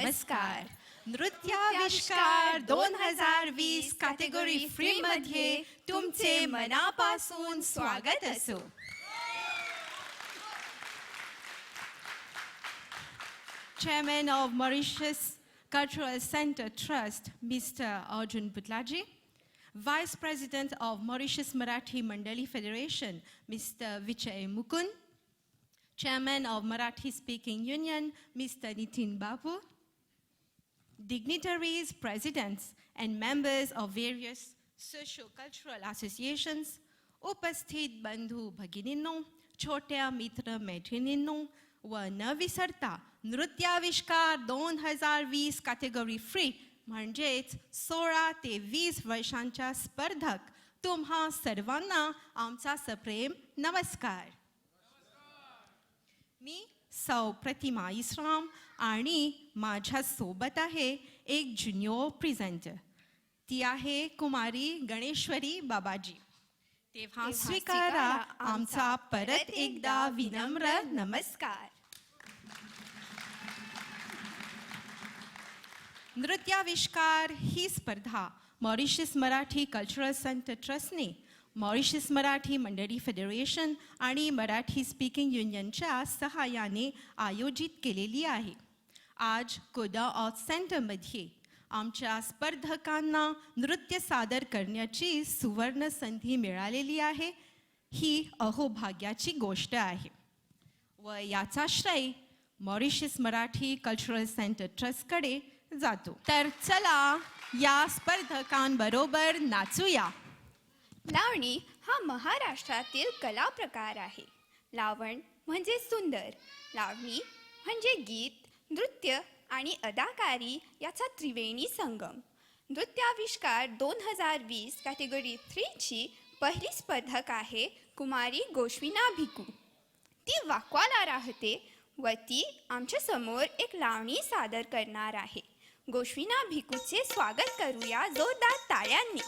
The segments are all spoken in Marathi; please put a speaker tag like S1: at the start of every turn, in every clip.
S1: नमस्कार. नृत्याविष्कार 2020 कॅटेगरी फ्री मध्ये तुमचे मनापासून स्वागत असो. Chairman of Mauritius Cultural Center Trust, Mr. Arjun Butlaji. Vice President of Mauritius Marathi Mandali Federation, Mr. Vichay Mukund. Chairman of Marathi Speaking Union, Mr. Nitin Babu. Dignitaries, presidents, and members of various socio-cultural associations, उपस्थित बंधू भगिनींनो, छोट्या मित्र मैत्रिणींनो व न विसरता नृत्याविष्कार 2020 कॅटेगरी फ्री म्हणजेच 16 ते 20 वर्षांच्या स्पर्धक तुम्हा सर्वांना आमचा सप्रेम नमस्कार. मी सौ प्रतिमा इस्राम आणि माझ्या सोबत आहे एक ज्युनियर प्रेझेंटर. ती आहे कुमारी गणेश्वरी बाबाजी. तेव्हा स्वीकारा आमचा परत एकदा विनम्र नमस्कार. नृत्याविष्कार ही स्पर्धा मॉरिशस मराठी कल्चरल सेंटर ट्रस्टने मॉरिशस मराठी मंडळी फेडरेशन आणि मराठी स्पीकिंग युनियनच्या सहाय्याने आयोजित केलेली आहे. आज कोदा आर्ट सेंटरमध्ये आमच्या स्पर्धकांना नृत्य सादर करण्याची सुवर्ण संधी मिळालेली आहे. ही अहोभाग्याची गोष्ट आहे व याचा श्रेय मॉरिशस मराठी कल्चरल सेंटर ट्रस्टकडे जातो. तर चला या स्पर्धकांबरोबर नाचूया.
S2: लावणी हा महाराष्ट्रातील कला प्रकार आहे. लावण म्हणजे सुंदर, लावणी म्हणजे गीत, नृत्य आणि अदाकारी याचा त्रिवेणी संगम. नृत्याविष्कार 2020 कॅटेगरी 3 ची पहिली स्पर्धक आहे कुमारी गोश्विना भिकू. ती वाकवाला राहते व ती आमच्या समोर एक लावणी सादर करणार आहे. गोश्विना भिकूचे स्वागत करूया जोरदार टाळ्यांनी.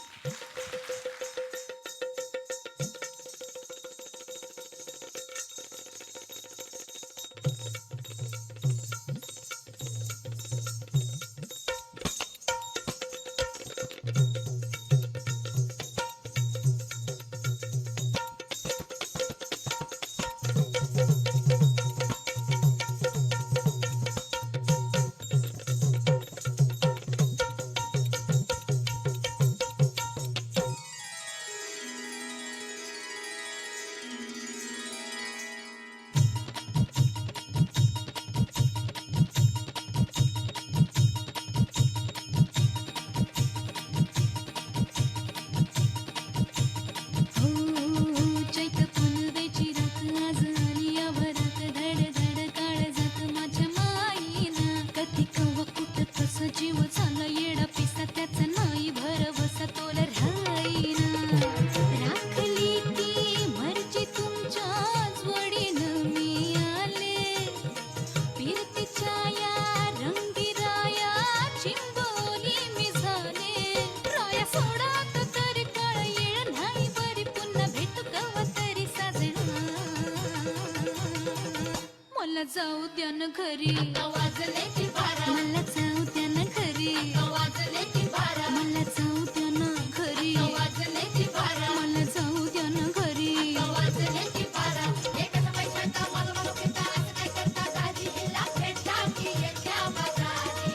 S3: जाऊ द्या न घरी, वाजले की बारा. मला जाऊ द्या न घरी, वाजले की बारा. मला जाऊ द्या न घरी, वाजले की बारा. मला जाऊ द्या न घरी, वाजले की बारा. एकाच पैशाचा मला घेता असं काय करता दाजी हिला भेटला की येत्या बाजारी.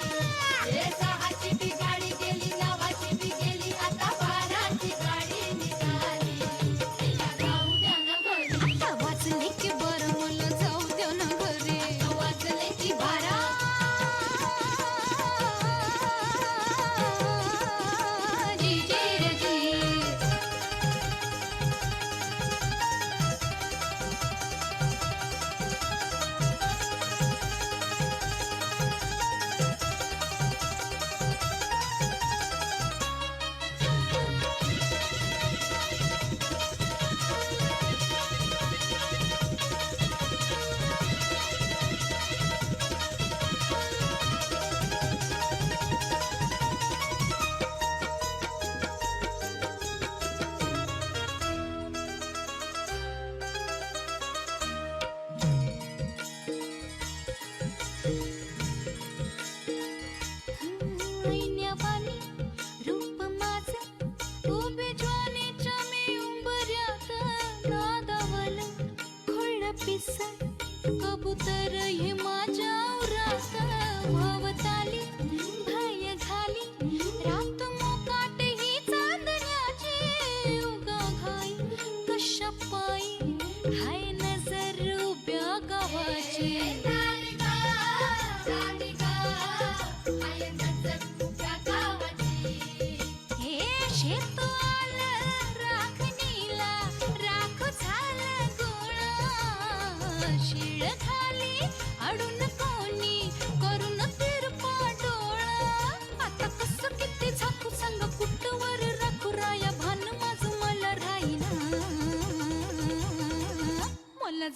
S3: हे सहाची बी गाडी गेली, नवाची बी गेली, आता बाराची गाडी निघाली. तिला जाऊ द्या न घरी, आता वाजले की बरं. मला जाऊ द्या न घरी, वाजले की बारा.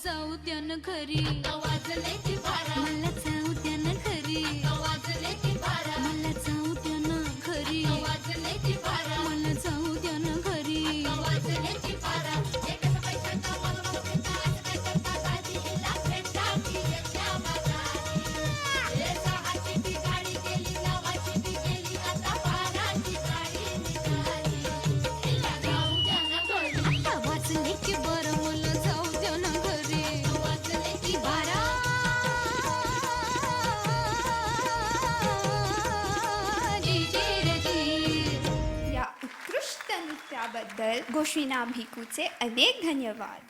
S3: जाऊ त्यानं घरी वाजले की बारा मला जाऊ त्यानं घरी वाजले की बारा मला जाऊ त्यानं घरी वाजले की बारा मला जाऊ त्यानं घरी वाजले की बारा एकच पैशाचा मग दाजीला भेटा की त्या बाजारी ले सहाची ती गाडी गेली नवाची ती गेली आता बाराची गाडी निघाली तिला जाऊ त्यानं घरी वाजले की बारा मला जाऊ त्यानं घरी वाजले की बारा जी जी रे जी
S2: या उत्कृष्ट नृत्याबद्दल गोष्वीना भिकूचे अनेक धन्यवाद.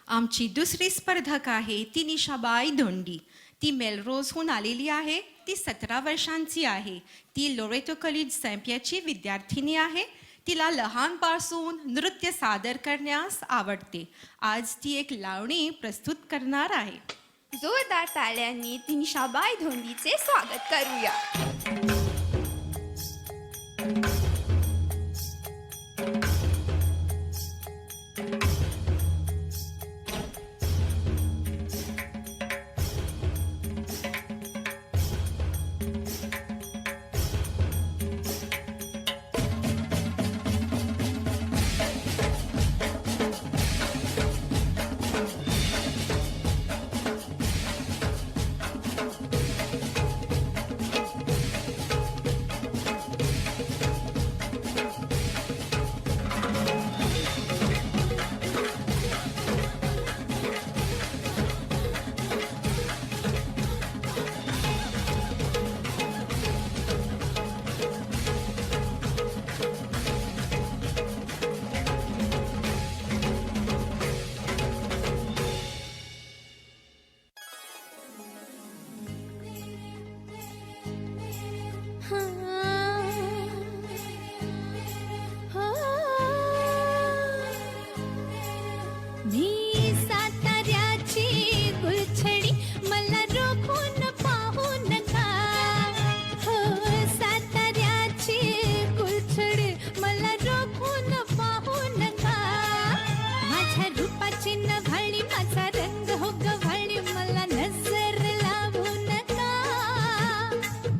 S1: आमची दुसरी स्पर्धक आहे ती निशाबाई धोंडी. ती मेलरोजहून आलेली आहे. ती 17 वर्षांची आहे. ती लोरेटो कॉलेज सॅम्पियाची विद्यार्थिनी आहे. तिला लहानपासून नृत्य सादर करण्यास आवडते. आज ती एक लावणी प्रस्तुत करणार आहे.
S2: जोरदार ताल्यांनी तिनिशाबाई धोंडीचे स्वागत करूया.
S3: मी साताऱ्याची गुलछडी मला रोखून पाहू नका हो साताऱ्याची गुलछडी मला रोखून पाहू नका माझ्या रूपाची नभाळी माझा रंग हो गव्हाळी मला नजर लावू नका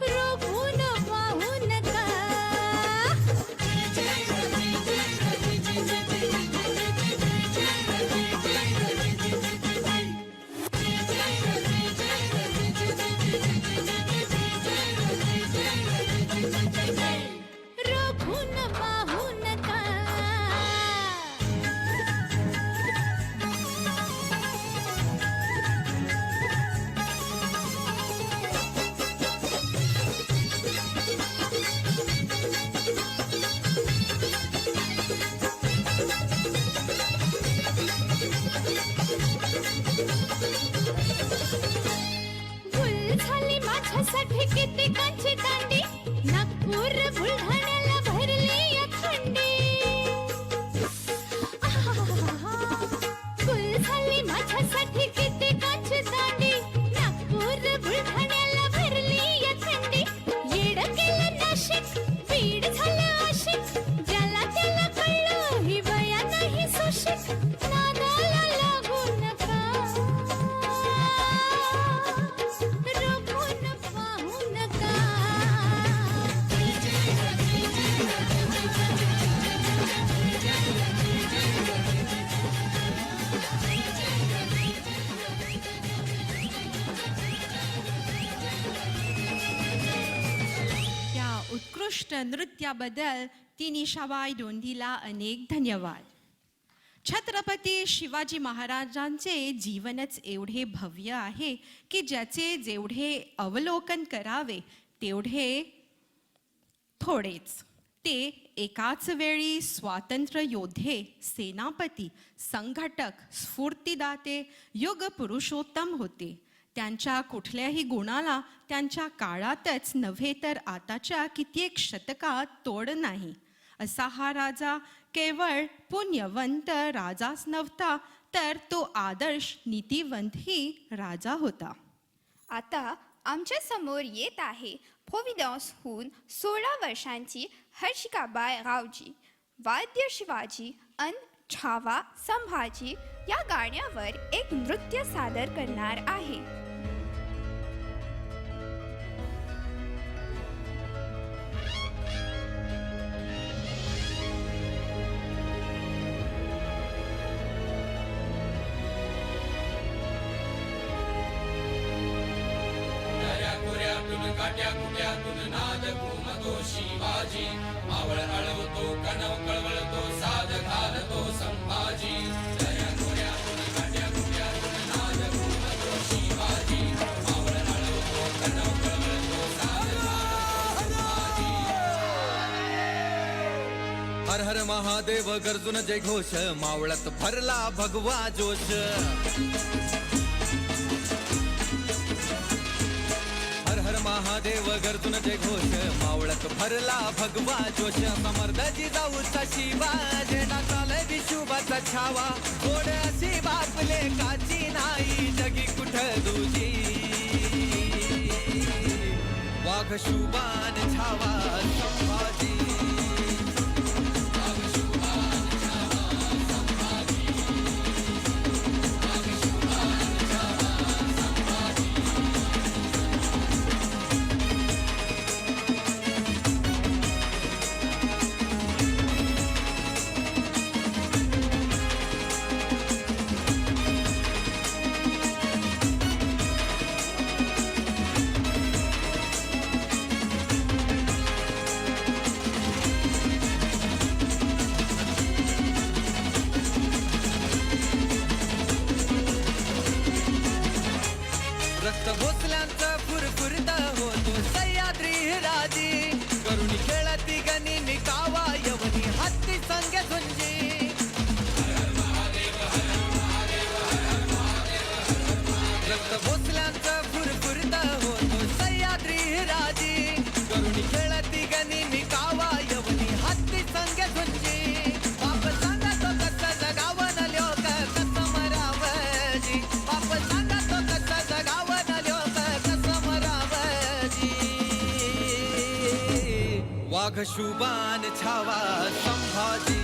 S3: रोखून पाहू नका रोखून पाहू नका फुल झाली माझ्यासाठी किती कांची दांडी नागपूर बुलढाण्याला भरली या थंडी फुल झाली माझ्यासाठी किती कांची दांडी नागपूर बुलढाण्याला भरली या थंडी येड केलं नाशिक बीड झालं आशिक ज्याला त्याला कळलं ही बया नाही सुशिक नादाला लागू नका रोखून पाहू नका
S1: त्या उत्कृष्ट नृत्याबद्दल ती निशाबाई धोंडीला अनेक धन्यवाद. छत्रपती शिवाजी महाराजांचे जीवनच एवढे भव्य आहे की ज्याचे जेवढे अवलोकन करावे तेवढे थोडेच. ते एकाच वेळी स्वातंत्र्य योद्धे, सेनापती, संघटक, स्फूर्तिदाते, युग पुरुषोत्तम होते. त्यांच्या कुठल्याही गुणाला त्यांच्या काळातच नव्हे तर आताच्या कित्येक शतकात तोड नाही. असा हा राजा केवळ पुण्यवंत राजाच नव्हता तर तो आदर्श नीतिवंतही राजा होता.
S2: आता आमच्या समोर येत आहे प्रोव्हिडन्सहून 16 वर्षांची हर्षिकाबाई रावजी. वाद्य शिवाजी अन छावा संभाजी या गाण्यावर एक नृत्य सादर करणार आहे.
S4: काट्या कुट्यातून नाद घुमतो शिवाजी, मावळ अळवतो कणव कळवळतो साध घालतो संभाजी. दर्या खोऱ्यातून काट्या कुट्यातून नाद घुमतो शिवाजी, मावळ अळवतो कणव कळवळतो साध घालतो संभाजी. हर हर महादेव गर्जुन जय घोष, मावळत भरला भगवा जोश. हर महादेव गर्जुन जय घोष, मावळत भरला भगवा जोश. समर्थ जिजाऊचा शिवा, झेंडा चालय विशुभाचा छावा. गोड अशी बापले काची नाही, जगी कुठ दुजी. वाघ शुभान छावा संभाजी. रक्त भोसल्यांचा फुरफुरता होतो सह्याद्री राजी. करुणी खेळती गणी निकावा यवनी हत्ती संगे झुंजी. रक्त भोसल्यांचा फुरफुरता होतो सह्याद्री राजी. करुणी खेळती गणी निकावा यवनी हत्ती संगे झुंजी. बाप सांगतो कसं जगावं न लोक कसं मरावं जी. बाप सांगतो कसं जगावं न लोक कसं मरावं जी. वाघ शुभान छावा संभाजी.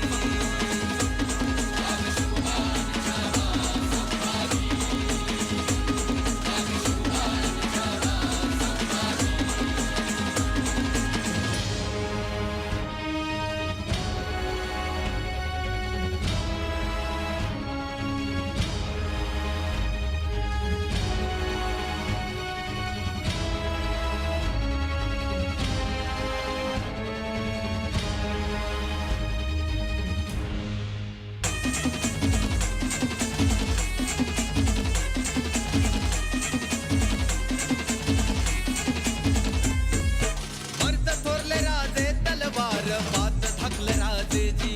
S4: मर्द थोरले राजे तलवार बात थकले राजेजी.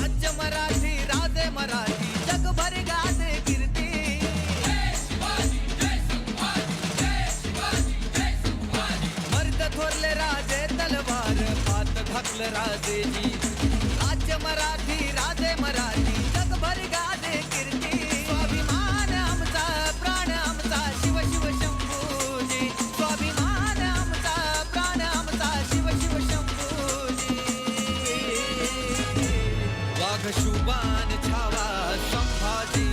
S4: राज्य मराठी राजे मराठी जगभर गाजे कीर्ती. मर्द थोरले राजे तलवार बात थकले राजेजी. राज्य मराठी राजे मराठी जगभर गाजे कीर्ती. स्वाभिमान आमचा प्राण आमचा शिव शिव शंभूजी. स्वाभिमान आमचा प्राण आमचा शिव शिव शंभूजी. वाघ शुभान छावा संभाजी.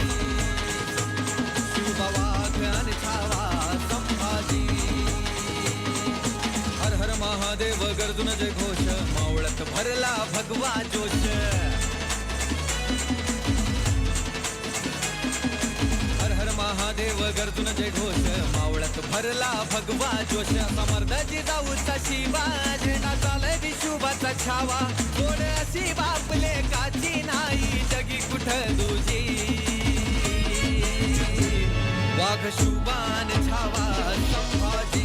S4: शुभ वाघ अन छावा संभाजी. हर हर महादेव गर्जुन जय घोष, मावळत भरला भगवा जोश. हर हर महादेव गर्जुन जय घोष, मावळत भरला भगवा जोश. समर्थ जिजाऊचा शिवा, झेंडा चालय विशुभाचा छावा. गोड अशी बापले काची नाही, जगी कुठ दुजी. वाघ शुभान छावा संभाजी.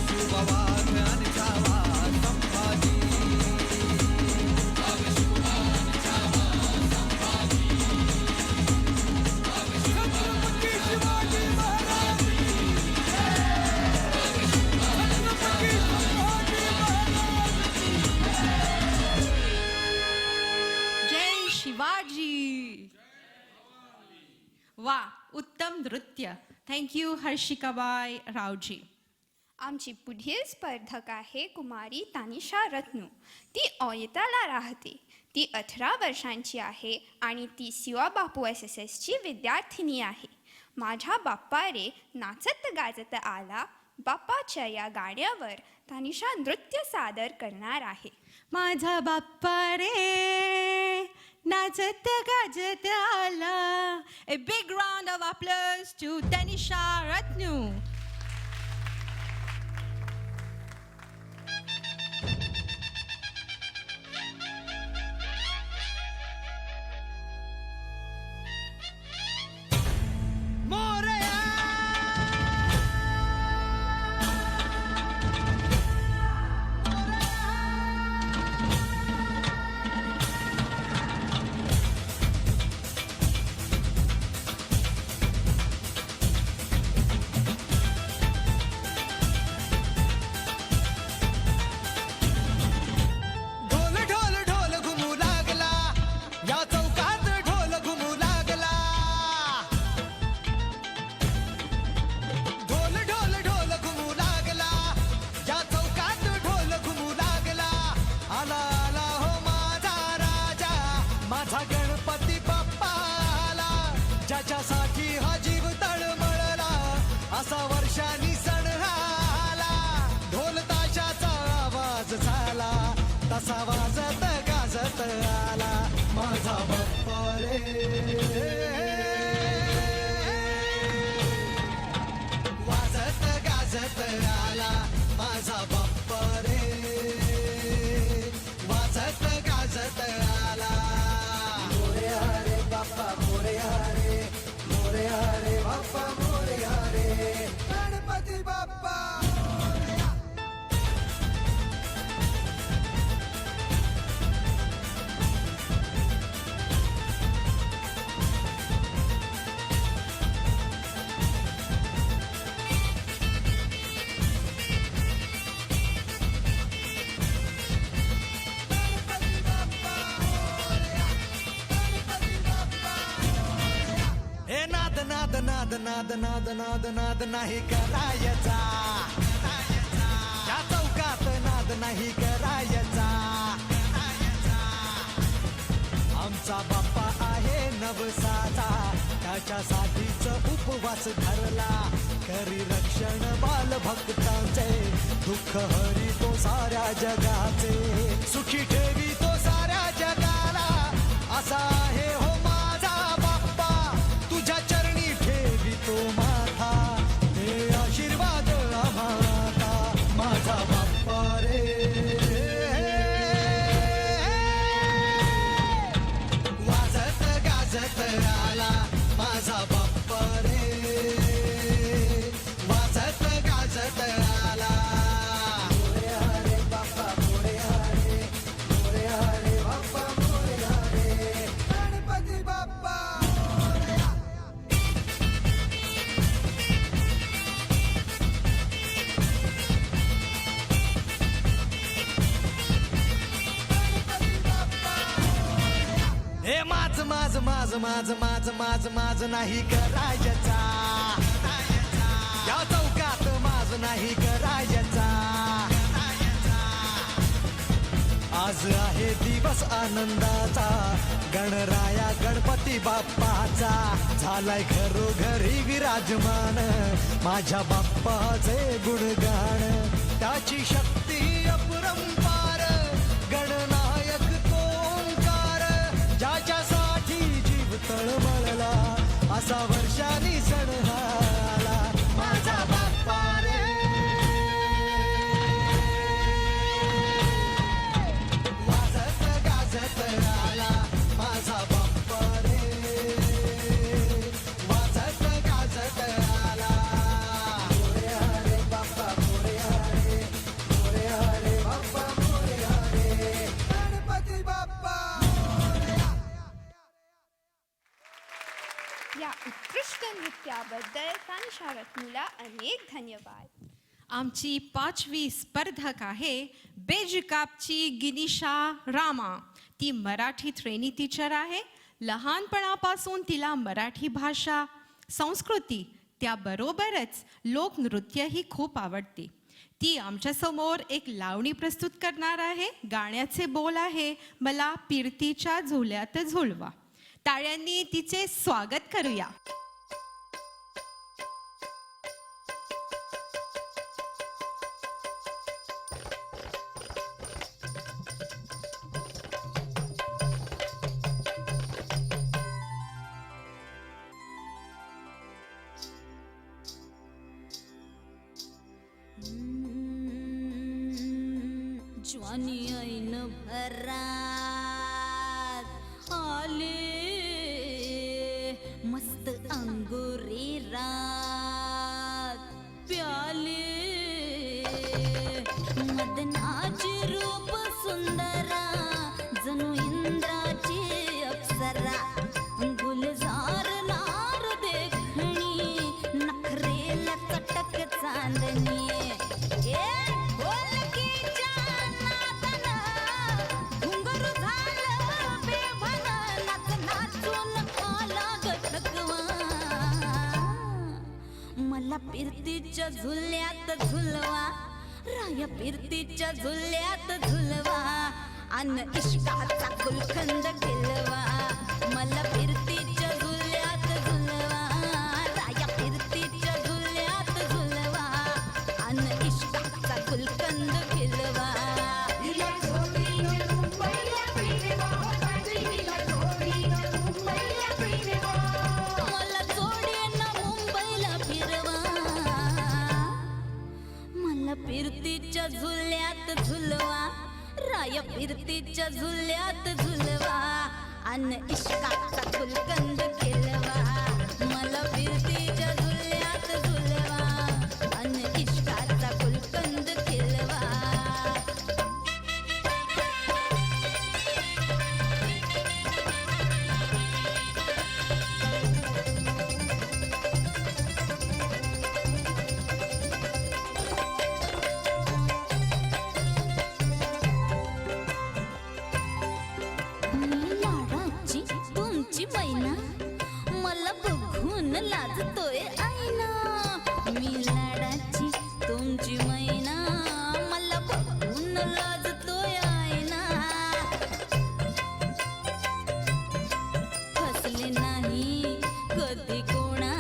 S4: शुभ वाघ अन छावा संभाजी. छत्रपती शिवाजी महाराज. छत्रपती शिवाजी महाराज.
S1: जय शिवाजी. वा, उत्तम नृत्य. थँक्यू हर्षिकाबाई रावजी.
S2: आमची पुढील स्पर्धक आहे कुमारी तानिशा रत्नू. ती ऑयताला राहते. ती 18 वर्षांची आहे आणि ती शिवा बापू SSSची विद्यार्थिनी आहे. माझा बाप्पा रे नाचत गाजत आला, बाप्पाच्या या गाण्यावर तानिशा नृत्य सादर करणार आहे.
S1: माझा बाप्पा रे नाचत गाजत आला. A big round of applause to Tanisha Ratnu.
S4: Morya ढोल ढोल ढोल घुमू लागला, या चौकात ढोल घुमू लागला. ढोल ढोल ढोल घुमू लागला, या चौकात ढोल घुमू लागला. आला आला हो माझा राजा, माझा गणपती बाप्पा आला. ज्याच्यासाठी हा जीव तळमळला, असा वर्षांनी सण आला. ढोल ताशाचा आवाज झाला, तसा वाजत गाजत आला माझा बाप्पा रे. वाजत गाजत आला माझा बाप्पा रे. वाजत गाजत आला. मोरया रे बाप्पा मोरया रे, मोरया रे बाप्पा मोरया रे. गणपती बाप्पा हे नाद नाद नाद नाद नाद नाद नाद नाही करायचा. या चौकात नाद नाही करायचा. आमचा बाप्पा आहे नवसाचा, त्याच्यासाठीच उपवास धरला. करी रक्षण बालभक्तांचे, दुःख हरी तो साऱ्या जगाचे. सुखी ठेवी तो साऱ्या जगाला, असा आहे हो माझा बाप्पा. तुझ्या चरणी ठेवी तो माथा, हे आशीर्वाद आम्हाला माझा बाप्पा रे. वाजत गाजत आला माझा बाप्पा रे. वाजत गाजत आला. मोरया रे बाप्पा मोरया रे, मोरया रे बाप्पा मोरया रे. गणपती बाप्पा मोरया. हे माझ माझ माझ माझ माझ माझ माझ नाही करायचा. या चौकात माझ नाही करायचा. आज आहे दिवस आनंदाचा, गणराया गणपती बाप्पाचा. झालाय घरोघरी विराजमान, माझ्या बाप्पाचे गुणगान. त्याची शक्ती अपरंपार, गणनायक तो ओंकार. ज्याच्यासाठी जीव तळमळला, असा वर्षांनी सण आला माझा बाप्पा रे. वाजत गाजत आला माझा बाप्पा रे. वाजत गाजत आला. मोरया रे बाप्पा मोरया रे, मोरया रे बाप्पा मोरया रे. गणपती बाप्पा मोरया.
S2: या उत्कृष्ट नृत्याबद्दल तानिशा रत्नूला अनेक धन्यवाद.
S1: आमची 5वी स्पर्धक आहे बेजिकापची गिनिशा रामा. ती मराठी ट्रेनी टीचर आहे. लहानपणापासून तिला मराठी भाषा, संस्कृती त्याबरोबरच लोकनृत्यही खूप आवडते. ती आमच्यासमोर एक लावणी प्रस्तुत करणार आहे. गाण्याचे बोल आहे, मला पिरतीच्या झुल्यात झुलवा. टाळ्यांनी तिचे स्वागत करूया.
S3: ज्वानी ऐन भरात आले, मस्त अंगुरी रात प्याले, मदनाचे रूप सुंदरा जणू इंद्राची अप्सरा, गुलजार लार देखणी नखरेला चटक चांदणी. मला पिरतीच्या झुल्यात झुलवा, राया पिरतीच्या झुल्यात झुलवा, अन इश्काचा गुलकंद खिलवा. मला पिरतीच्या झुल्यात झुलवा, राया पिरतीच्या झुल्यात झुलवा, अन इश्काचा गुलकंद खिलवा. पिरतीच्या झुल्यात झुलवा, राया पिरतीच्या झुल्यात झुलवा, अन इश्काचा गुलकंद खिलवा. मला पिरतीच्या झुल्यात झुलवा, अन इश्काचा गुलकंद खिलवा. मैना मला बघून लाजतोय आईना, मी लाडाची तुमची मैना, मला बघून लाजतोय आईना. फसले नाही कधी कोणा,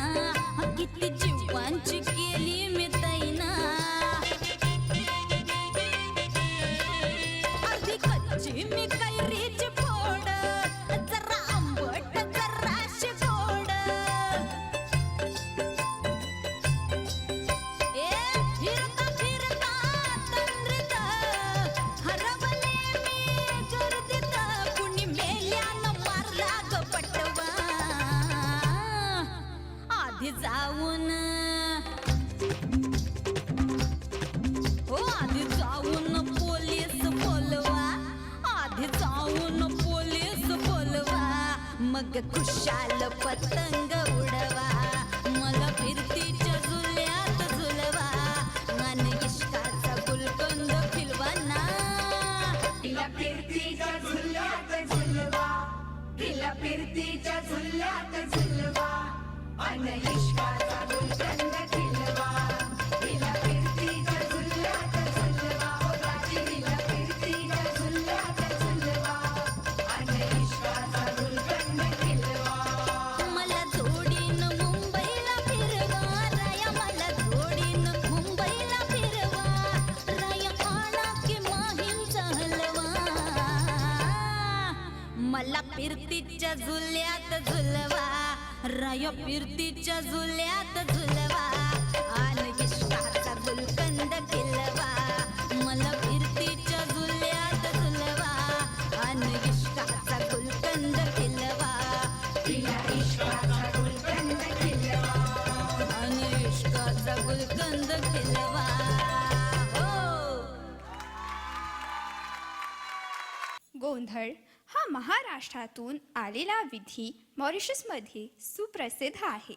S3: किती जीवांची केली मी तैना. अर्धी कच्ची मी कैरीची फोड, जरा आंबट जराशी गोड. फिरता फिरता तंद्रीत हरवले मी गर्दीत, कुणी मेल्यानं मारला ग पटवा. आधी जाऊन आधी जाऊन पोलीस बोलवा, आधी जाऊन पोलीस बोलवा, मग खुशाल पतंग उडवा. मला पिरतीच्या झुल्यात झुलवा, आणि इश्काचा गुलकंद खिलवा ना.
S5: तिला पिरतीच्या झुल्यात झुलवा, तिला पिरतीच्या झुल्यात झुलवा, अन इश्काचा गुलकंद खिलवा. तिला पिरतीच्या झुल्यात झुलवा, ओ राजी तिला पिरतीच्या झुल्यात झुलवा, अन इश्काचा गुलकंद खिलवा.
S3: मला जोडीनं मुंबईला फिरवा, राया मला जोडीनं मुंबईला फिरवा, राया आणा की माहीमचा हलवा. मला पिरतीच्या झुल्यात झुलवा, राया पिरतीच्या झुल्यात झुलवा, आणि इश्काचा गुलकंद खिलवा. मला पिरतीच्या झुल्यात झुलवा, आणि इश्काचा गुलकंद खिलवा.
S5: तिला इश्काचा गुलकंद खिलवा,
S3: आणि इश्काचा गुलकंद खिलवा. हो.
S2: गोंधळ हा महाराष्ट्रातून आलेला विधी मॉरिशसमध्ये सुप्रसिद्ध आहे.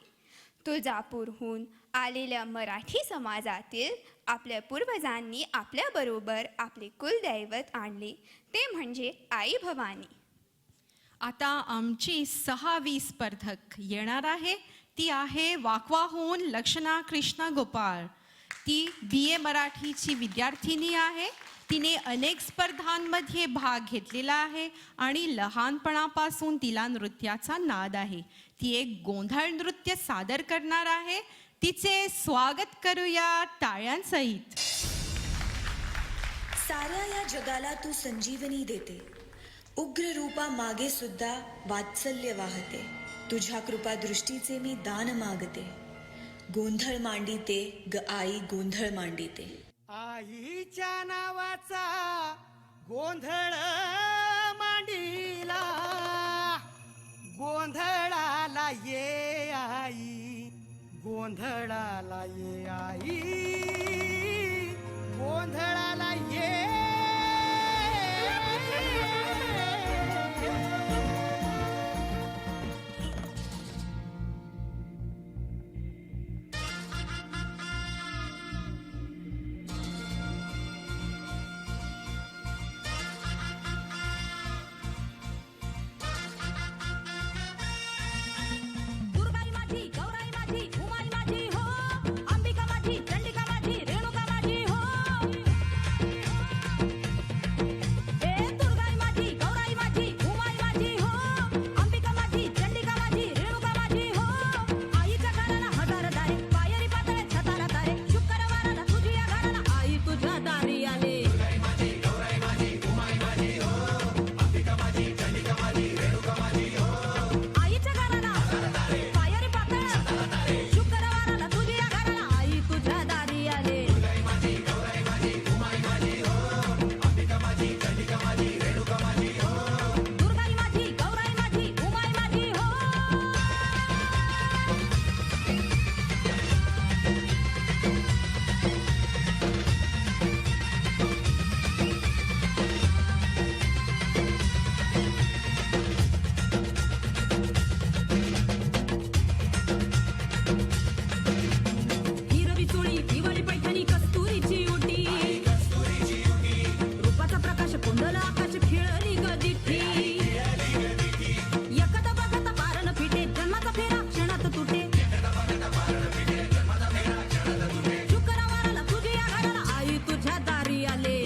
S2: तुळजापूरहून आलेल्या मराठी समाजातील आपल्या पूर्वजांनी आपल्याबरोबर आपले कुलदैवत आणले, ते म्हणजे आई भवानी.
S1: आता आमची 6वी स्पर्धक येणार आहे. ती आहे वाकवाहून लक्षणा कृष्णा गोपाळ. ती BA मराठीची विद्यार्थिनी आहे. तिने अनेक स्पर्धांमध्ये भाग घेतलेला आहे आणि लहानपणापासून तिला नृत्याचा नाद आहे. ती एक गोंधळ नृत्य सादर करणार आहे. तिचे स्वागत करूया टाळ्यांसहित.
S6: साऱ्या या जगाला तू संजीवनी देते. उग्र रूपा मागे सुद्धा वात्सल्य वाहते. तुझ्या कृपा दृष्टीचे मी दान मागते. गोंधळ मांडिते ग आई, गोंधळ मांडिते.
S7: आईच्या नावाचा गोंधळ मांडीला, गोंधळाला ये आई, गोंधळाला ये आई, गोंधळाला ये.
S3: दुर्गाई माझी, गौराई माझी, उमाई माझी हो, अंबिका माझी, चंडिका माझी, रेणुका माझी हो. ए दुर्गाई माझी, गौराई माझी, उमाई माझी हो, अंबिका माझी, चंडिका माझी, रेणुका माझी हो. आईच्या घराला हजार दारे, पायरी पातळे छताला तारे, शुक्रवाराला तुझी या घराला आई तुझ्या दारी आले. आईच्या घराला पायरी पातळ, शुक्रवाराला तुझी या घराला आई तुझ्या दारी आले. दुर्गाई माझी, गौराई माझी, उमाई माझी हो. हिरवी चोळी, दिवाळी पैठणी, कस्तुरीची ओटी, रूपाचा प्रकाश, कोंडल आकाश, खेळली गदिठी. एकदा बघता पारण फिटे, जन्माचा फेरा क्षणात तुटे. शुक्रवाराला तुझी या घराला आई तुझ्या दारी आले.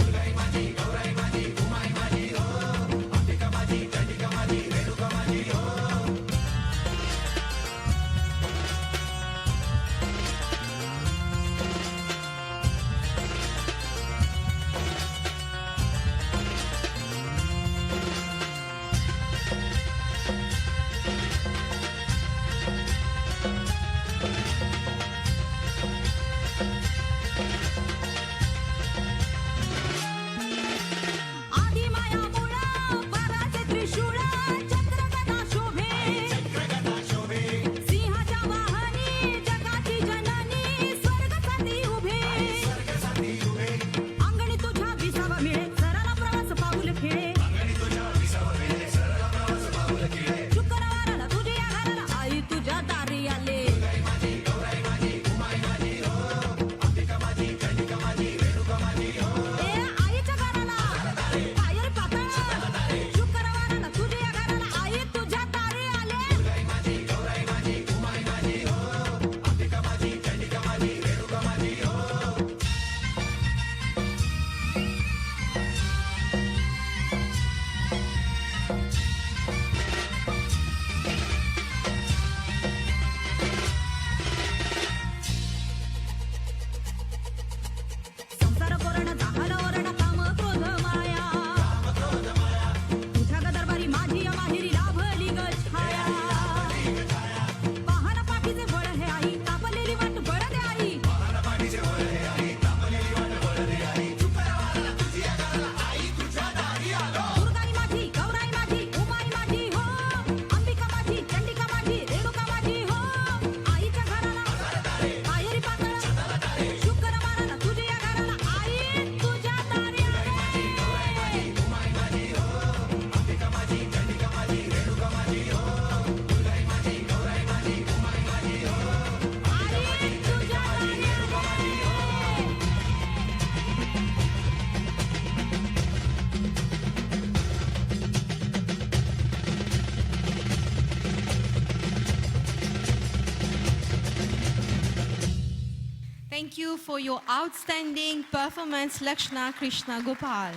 S1: you for your outstanding performance, Lakshna Krishna Gopal.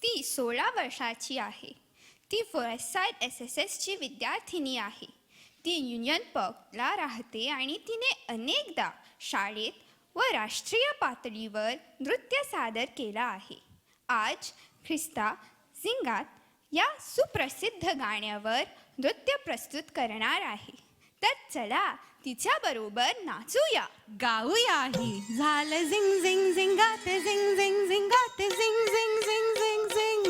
S2: ती 16 वर्षाची आहे. ती फॉरेस्टसाईड SSSची विद्यार्थिनी आहे. ती युनियन पार्कला राहते आणि तिने अनेकदा शाळेत व राष्ट्रीय पातळीवर नृत्य सादर केला आहे. आज ख्रिस्ता झिंगात या सुप्रसिद्ध गाण्यावर नृत्य प्रस्तुत करणार आहे. तर चला तिच्याबरोबर नाचूया.
S1: गाऊयाही. झालं झिंग झिंग झिंगाते झिंग झिंग झिंगाते झिंग झिंग झिंग झिंग झिंग.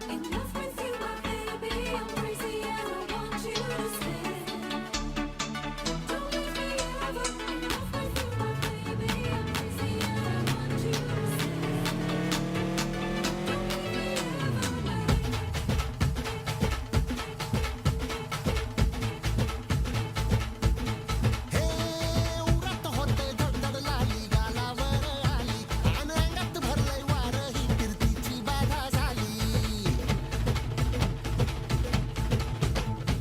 S3: Enough with you, my baby. I'm crazy and I want you to stay. Don't leave me ever. Enough with you, my baby. I'm crazy and I want you to stay. Don't leave me ever, baby.
S8: हे उरत होते धडधड लाली गालावर आली आणि अंगात भरलंय वार ही कीर्तीची बाधा झाली.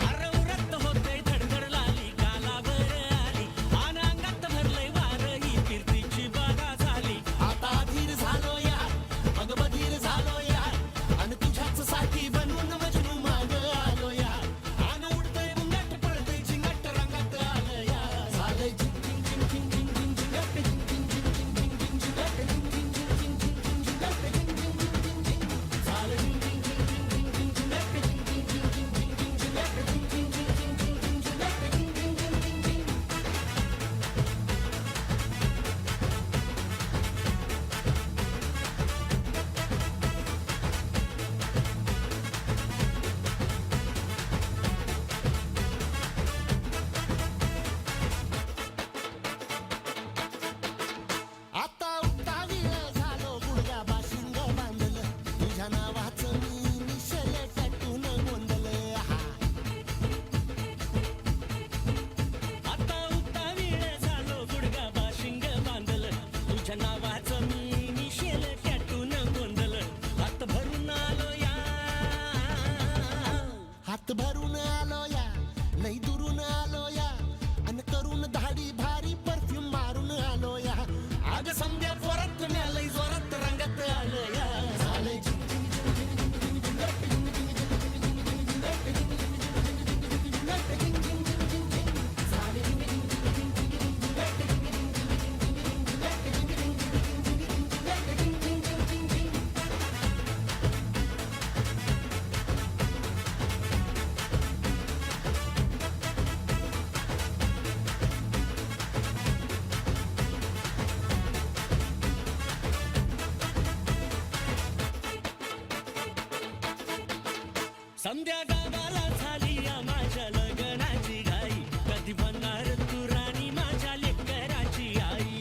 S9: अरे उरत होते धडधड लाली गालावर आली आणि अंगात भरलंय वार ही कीर्तीची बाधा झाली.
S8: आता धीर झालो या मग बधीर झालो या आणि तुझ्याच साठी बनून मजनू माग आलो या आणि उडतंय मुंगट पळतंय झिंगट रंगात आलं या. झालंय झिंग झिंग झिंग झिंग झिंग झिंग झिंगट झिंग झिंग झिंग झिंग झिंग झिंग झिंगट झिंग झिंग झिंग झिंग झिंग झिंग झिंगट झिंग झिंग झिंग झिंग झिंग. झालं झिंग झिंग झिंग झिंग झिंग झिंग झिंगट झिंग झिंग झिंग झिंग झिंग झिंग झिंगट झिंग झिंग झिंग झिंग झिंग झिंग झिंग झिंग झिंग. आता उतावीळ झालो गुडघा बाशिंग बांधलं तुझ्या नावाचं मी निशल टॅटून गोंधलं.
S9: आता उतावीळ झालो गुडगा बाशिंग बांधलं तुझ्या नावाचं मी मिशेल टॅटून गोंधलं. हात भरून आलो या
S8: हात भरून आलो या लई दुरून आलो या अन करून धाडी भारी परफ्यूम मारून आलो या.
S9: आग समद्या जोरात लई जोरात रंगात आलो या.
S8: झालंय झिंग झिंग झिंग झिंग झिंग झिंग झिंगट झिंग झिंग झिंग झिंग झिंग झिंग झिंग झिंगट झिंग झिंग झिंग झिंग झिंग झिंग. झालंय झिंग झिंग झिंग झिंग झिंग झिंगट झिंग झिंग झिंग झिंग झिंग झिंग झिंग झिंगट झिंग झिंग झिंग झिंग झिंग झिंग झिंग झिंग.
S9: संध्या गावाला झाली या माझ्या लग्नाची घाई. कधी बनणार तू राणी माझ्या लेकराची आई.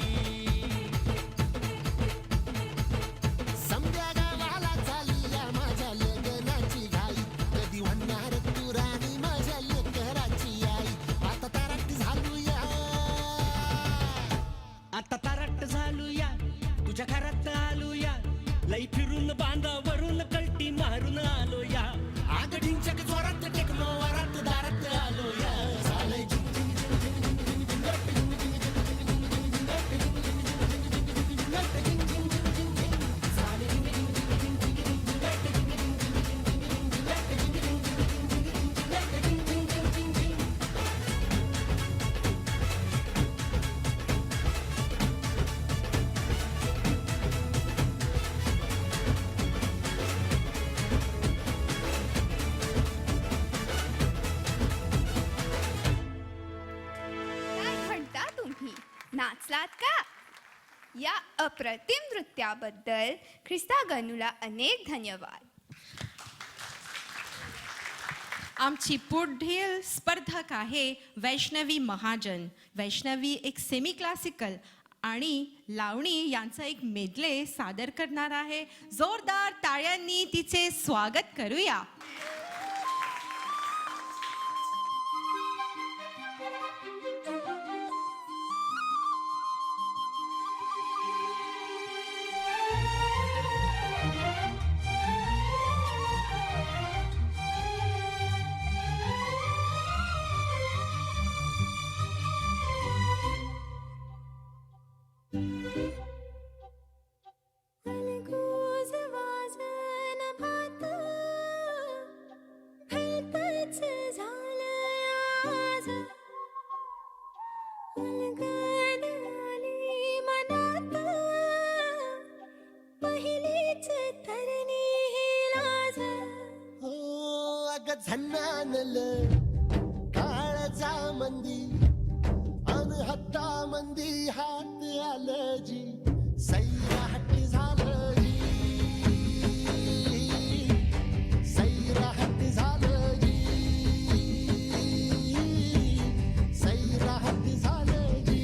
S8: समद्या गावाला झाली या माझ्या लग्नाची घाई कधी म्हणणार तू राणी माझ्या लेकराची आई. आता तारट झालो या
S9: आता तारट झालो या तुझ्या घरात आलो या. लई फिरून बांधावरून कलटी मारून आलो या.
S8: आग ढिंचक जोरात टेकलो वरात दारात आलो या. झालंय झिंग झिंग झिंग झिंग झिंग झिंग झिंगट झिंग झिंग झिंग झिंग झिंग झिंगट झिंग झिंग झिंग झिंग झिंग झिंगट झिंग झिंग झिंग झिंग झिंग. झालंय झिंग झिंग झिंग झिंग झिंग झिंगट झिंग झिंग झिंग झिंग झिंग झिंगट झिंग झिंग झिंग झिंग झिंग झिंग झिंग झिंग.
S2: काय म्हणता तुम्ही? नाचलात का? या अप्रतिम नृत्याबद्दल ख्रिस्ता गनूला अनेक धन्यवाद.
S1: आमची पुढील स्पर्धक आहे वैष्णवी महाजन. वैष्णवी एक सेमी क्लासिकल आणि लावणी यांचा एक मेडले सादर करणार आहे. जोरदार टाळ्यांनी तिचे स्वागत करूया.
S8: झन्नानल काळजा मंदी अन हत्ता मंदी हात आलं जी सैराट झालं जी सैराट झालं जी सैराट झालं जी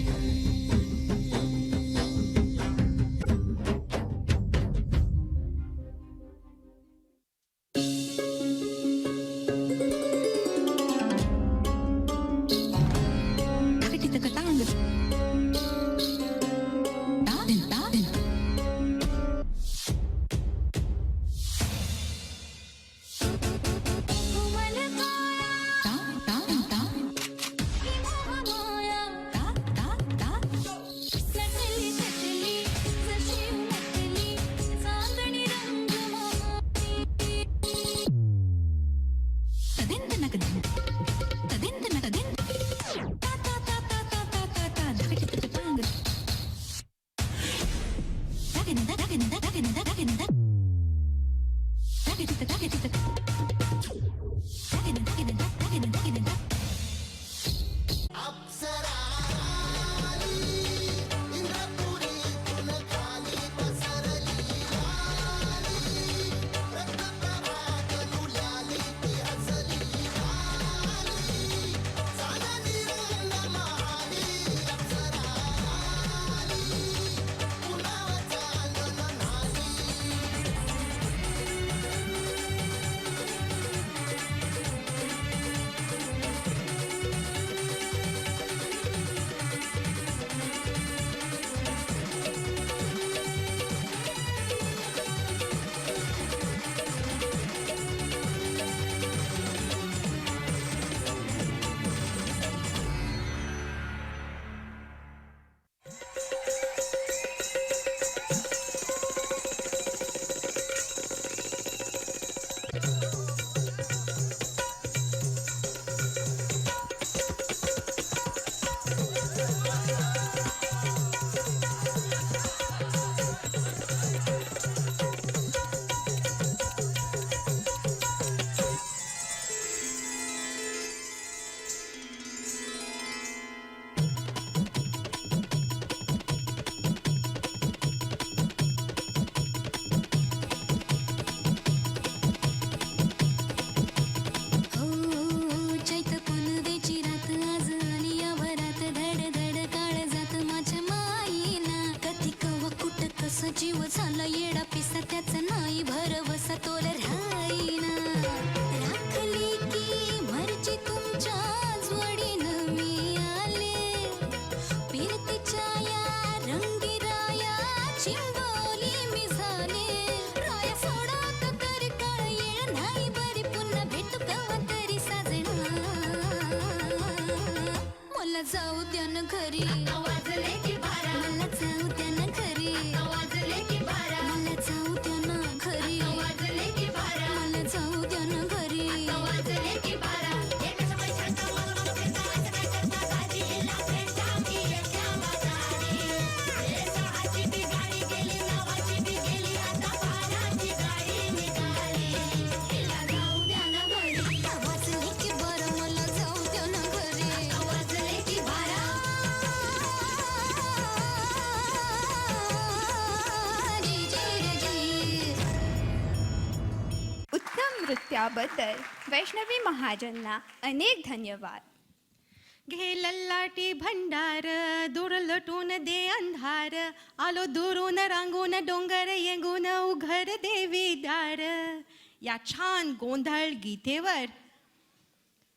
S3: जीव झाला येडा पिसा त्याचा नाही भरवसा तोल राहीना राखली की मर्जी तुमच्या जोडीनं मी आले फिरतीच्या या रंगीराया चिंबोली मी झाले राया सोडत तरी काळ येळ नाही बरी पुन्हा भेटू कवा तरी साजना मला जाऊ द्या ना घरी
S5: वाजले की बारा
S3: मला जाऊ द्या ना घरी
S5: वाजले की बारा
S3: मला जाऊ द्या ना घरी
S5: वाजले की बारा
S3: मला जाऊ द्या ना घरी
S5: वाजले की बारा एकच पैशाचा मला भेटता असं काय करता दाजीला भेटता की येत्या बाजारी हे सहाची ती गाडी गेली
S2: नृत्याबद्दल वैष्णवी महाजनला अनेक धन्यवाद.
S1: घे लल्लाटी भंडार दूर लटून दे अंधार आलो दुरून रांगून डोंगर येंगून उघर देवी दार. या छान गोंधळ गीतेवर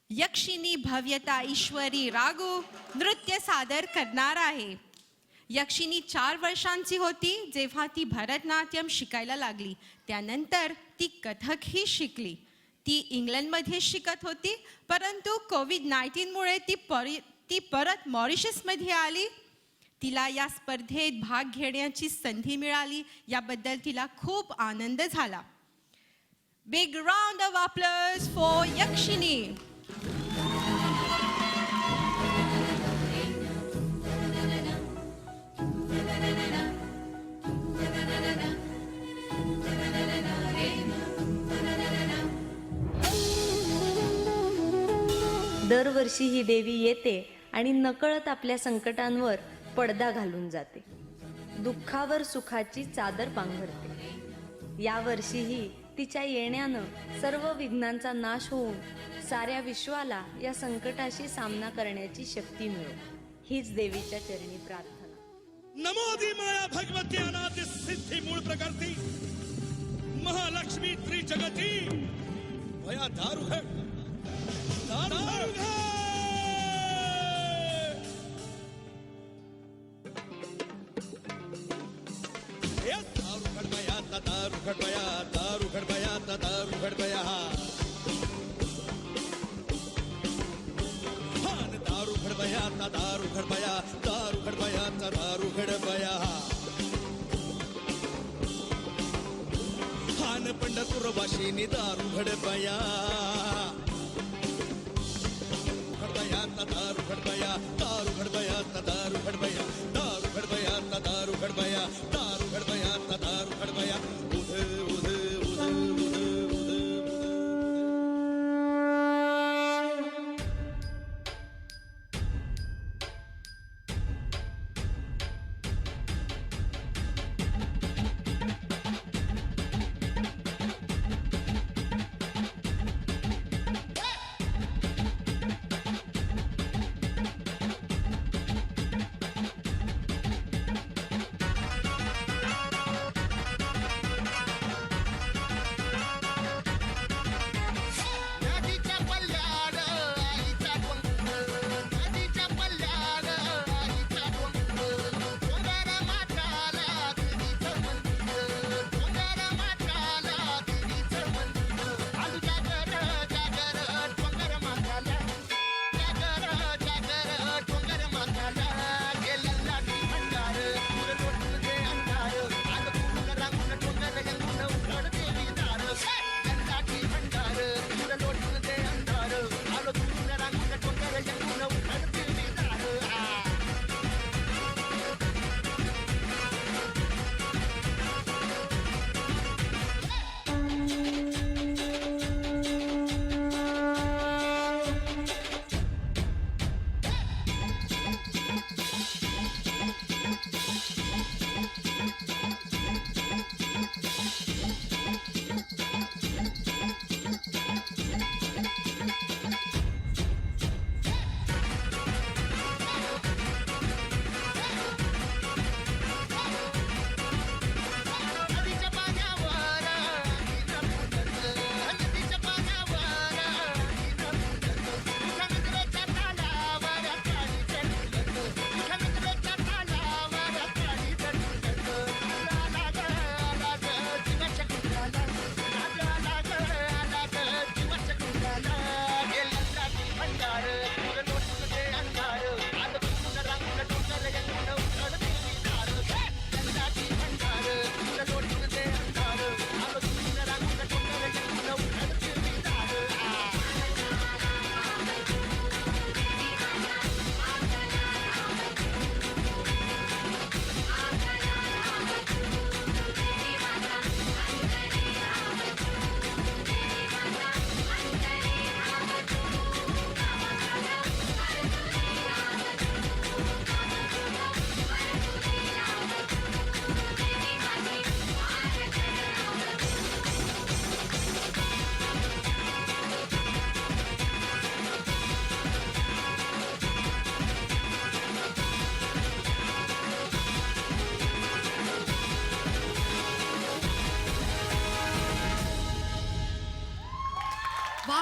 S1: यक्षिणी भव्यता ईश्वरी रागू नृत्य सादर करणार आहे. यक्षिणी 4 वर्षांची होती जेव्हा ती भरतनाट्यम शिकायला लागली. त्यानंतर ती कथकही शिकली. ती इंग्लंडमध्ये शिकत होती, परंतु कोविड-19मुळे ती परत मॉरिशसमध्ये आली. तिला या स्पर्धेत भाग घेण्याची संधी मिळाली, याबद्दल तिला खूप आनंद झाला. Big round of applause for Yakshini.
S10: दरवर्षी ही देवी येते आणि नकळत आपल्या संकटांवर पडदा घालून जाते. दुःखावर सुखाची चादर पांघरते. यावर्षीही तिच्या येण्यानं सर्व विघ्नांचा नाश होऊन साऱ्या विश्वाला या संकटाशी सामना करण्याची शक्ती मिळो, हीच देवीच्या चरणी प्रार्थना.
S8: नमोदी माया भगवती अनादि सिद्धी मूळ प्रकृती महालक्ष्मी त्रिजगती भया दारुघट दारुघट. दारुघट भया दारुघट भया दारुघट भया दारुघट भया दारुघट भया दारुघट भया दारुघट भया दारुघट भया हान पंढरपूर वाशिनी दारुघट भया दारुघट भया दारुघट भया दारुघट भया दारुघट भया दारुघट भया दारुघट भया दारुघट भया उध उध उध उध उध.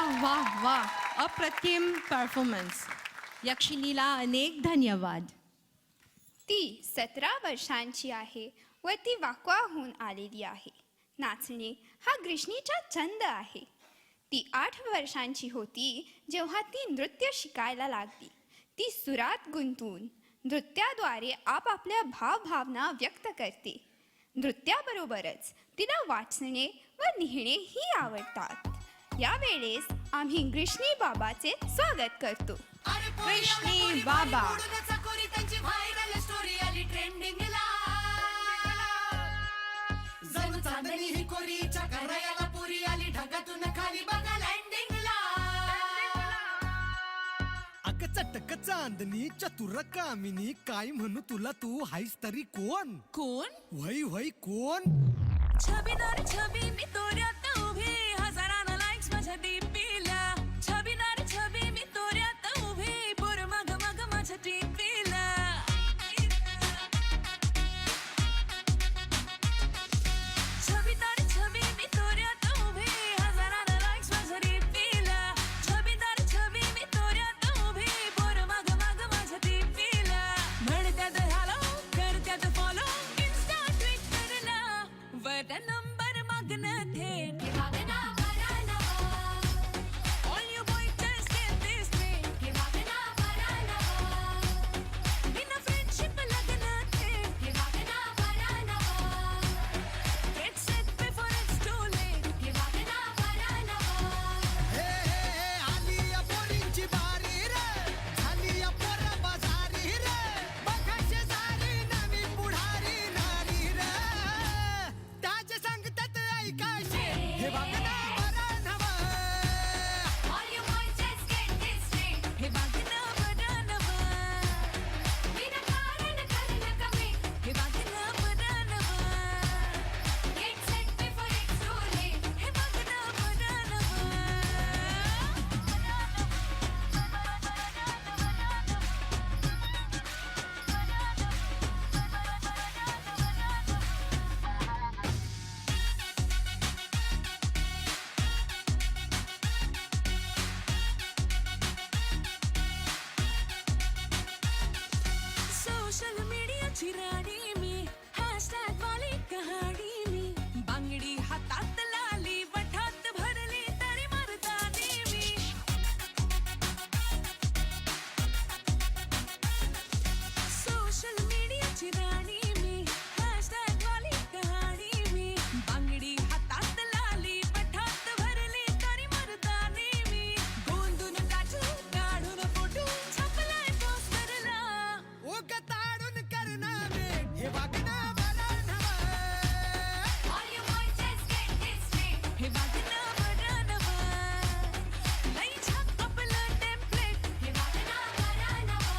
S1: वाह वाह वाह, अप्रतिम परफॉर्मन्स. यक्षिणीला अनेक धन्यवाद.
S2: ती 17 वर्षांची आहे व ती वाकवाहून आलेली आहे. नाचणे हा ग्रीष्मीचा छंद आहे. ती 8 वर्षांची होती जेव्हा ती नृत्य शिकायला लागली. ती सुरात गुंतून नृत्याद्वारे आपापल्या भावभावना व्यक्त करते. नृत्याबरोबरच तिला वाचणे व लिहिणेही आवडतात. यावेळेस आम्ही ग्रीष्मी बाबाचे स्वागत करतो.
S1: कृष्णी बाबा.
S5: चकोरी त्यांची व्हायरल स्टोरी आली ट्रेंडिंगला.
S8: जणू चांदणी ही कोरीच्या करायला पुरी आली ढगातून खाली बघा लँडिंगला.
S7: अग चटक चांदणी चतुर कामिनी काय म्हणू तुला तू हायस तरी कोण वय वय कोण.
S3: छबीदार छबी मी तोऱ्यात उभी हजारानं लाईक्स माझ्या डीपीला. छबीदार छबी मी तोऱ्यात उभी पोर मग मग माझ्या डीपीला. छबीदार छबी मी तोऱ्यात उभी हजारानं लाईक्स माझ्या डीपीला. छबीदार छबी मी तोऱ्यात उभी पोर मग मग माझ्या डीपीला. म्हणत्यात हॅलो करत्यात फॉलो इन्स्टा ट्विटरला. वर नंबर मागणं थेट
S5: हे वागना बरा नवा.
S3: All you boys just get this straight.
S5: हे वागना बरा नवा.
S3: बिना friendship लग्न थेट.
S5: हे वागना बरा नवा.
S3: Get set before it's too late.
S5: हे वागना बरा नवा.
S7: हे आली या पोरींची बारी रे झाली या पोर बाजारी रे बघा शेजारी नवी पुढारी नारी रे त्याचे सांगतात ऐकायचे हे वागणं बरं नवं.
S5: All you boys just get this straight.
S3: हे वागणं बरं नवं.
S5: विनाकारण करणं कमी.
S3: हे वागणं बरं नवं.
S5: Get set before it's too late.
S3: हे वागणं बरं नवं. सोशल मीडियाची राणी मी हॅशटॅग वाली कहाणी मी. बांगडी हातात लाली वठात भरली तरी मर्दानी मी. सोशल मीडियाची राणी मी हॅशटॅग वाली कहाणी मी. बांगडी हातात लाली वठात भरली तरी मर्दानी मी. गोंधून काढून फोटो छापलाय पोस्टरला.
S7: उग ताडून करणं वेग हे वागणं बरं नवं.
S5: All you boys just get this straight.
S3: हे वागणं बरं नवं. लई छाप आपलं टेम्पलेट.
S5: हे वागना बरा नवा.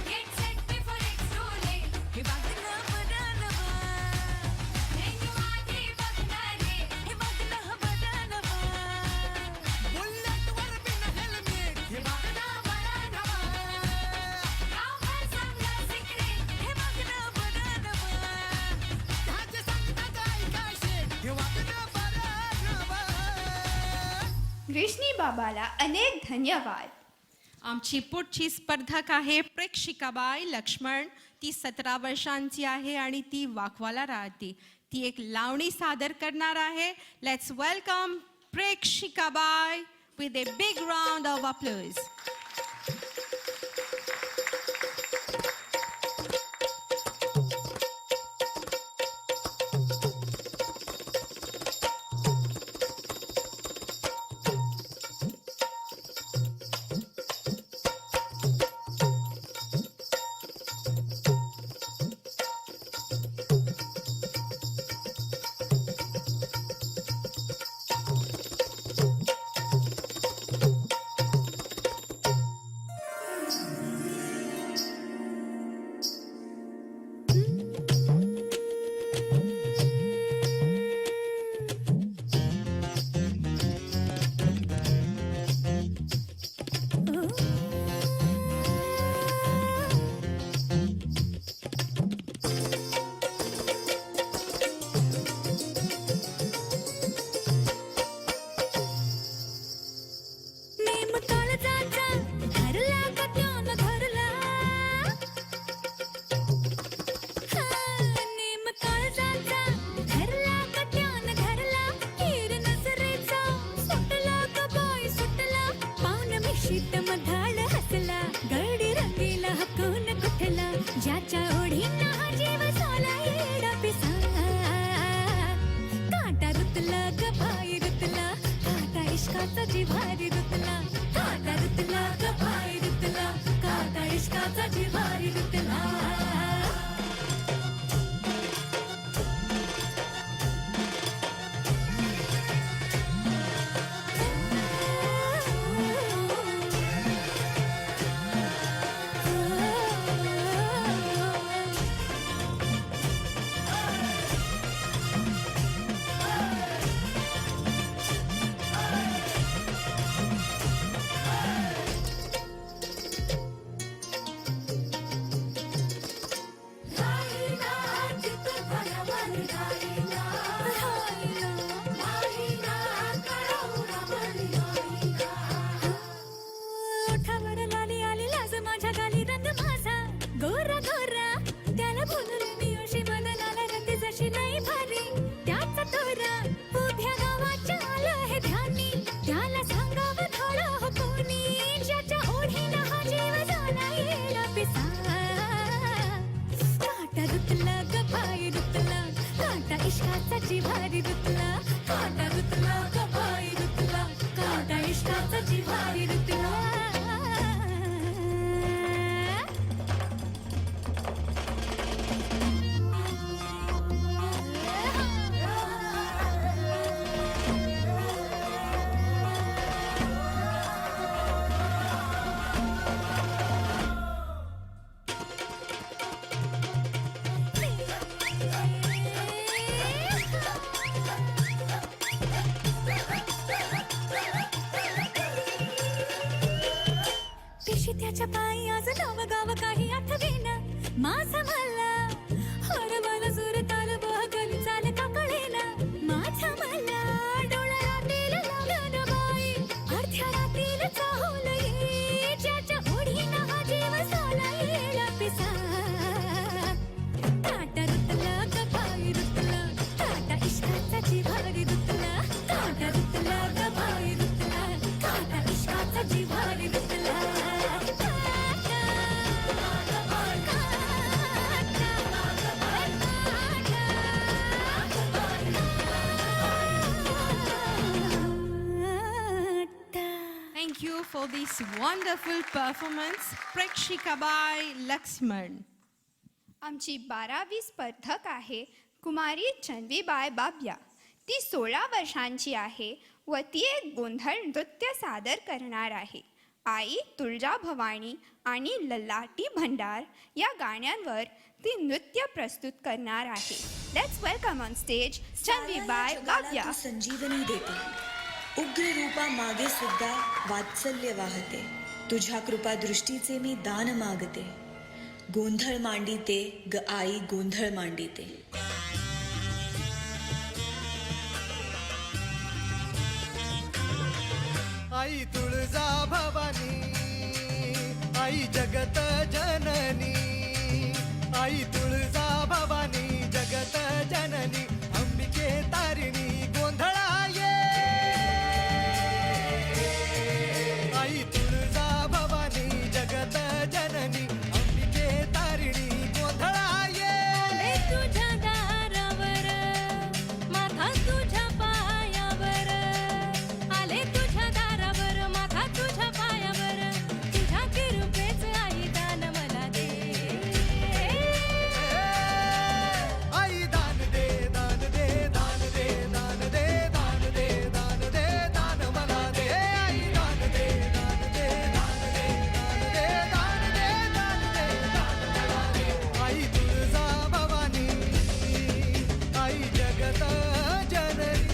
S5: Get set before it's too late.
S3: हे वागणं बरं नवं.
S5: मेनू आधी बघणारे.
S3: हे वागणं बरं नवं.
S7: बुलेटवर बिन हेल्मेट हे वागणं बरं नवं.
S5: गावभर चांगलं secret.
S3: हे वागणं बरं नवं.
S7: त्याचे सांगतात ऐकायचे हे वागणं बरं नवं.
S2: ग्रीष्मी बाबाला अनेक धन्यवाद.
S1: आमची पुढची स्पर्धक आहे प्रेक्षिकाबाई लक्ष्मण. ती 17 वर्षांची आहे आणि ती वाकवाला राहते. ती एक लावणी सादर करणार आहे. लेट्स वेलकम प्रेक्षिकाबाई with a big round of applause.
S3: ओठावर लाली आली लाज माझ्या गाली रंग माझा गोरा गोरा त्याला बोलून मी अशी मदनाला रती जशी नाही भारी त्याचा तोरा उभ्या गावाच्या आलं हे ध्यानी त्याला सांगावं थोडं हो कोणी ज्याच्या ओढीला हा जीव झाला येडा पिसा काटा रुतला ग पाय रुतला काटा इश्काचा जिव्हारी रुतला काटा रुतला ग पाय रुतला काटा इश्काचा जिव्हारी रुतला पिशी त्याच्या पायी आज गाव गाव काही आठवेना माझा मला हर मला सुर ताल बहकली चाल का कळेना माझा मला डोळा रातील लागन बाई अर्ध्या रातील चाहूल ये ज्याच्या ओढीना हा जीव झाला येला पिसा काटा रुतला ग पाय रुतला काटा इश्काचा जिव्हारी रुतला काटा रुतला ग पाय रुतला काटा इश्काचा जिव्हारी रुतला
S1: Thank you for this wonderful performance, Prekshikabai Laxman.
S2: आमची 12वी स्पर्धक आहे कुमारी चन्वीबाई बाब्या. ती 16 वर्षांची आहे व ती एक गोंधळ नृत्य सादर करणार आहे. आई तुळजा भवानी आणि ललाटी भंडार या गाण्यांवर ती नृत्य प्रस्तुत करणार आहे. लेट्स वेलकम ऑन स्टेज चन्वीबाई बाब्या.
S6: तू संजीवनी देते उग्र रूपा मागे सुद्धा वात्सल्य वाहते तुझ्या कृपा दृष्टीचे मी दान मागते गोंधळ मांडिते ग आई गोंधळ मांडिते.
S7: आई तुळजा भवानी आई जगत जननी आई तुळजा भवानी जगत जननी अंबिके तारिणी गोंधळा ये आई तुळजा भवानी जगत जननी अंबिके तारिणी गोंधळा ये.
S3: आले तुझ्या दारावर माथा तुझ्या पायावर आले तुझ्या दारावर माथा तुझ्या पायावर तुझ्या कृपेच आई दान मला दे.
S7: आई दान दे दान दे दान दे दान दे दान दे दान दे दान मला दे. आई दान दे दान दे दान दे दान दे दान दे दान दे दान मला दे. आई तुळजा भवानी आई जगत जननी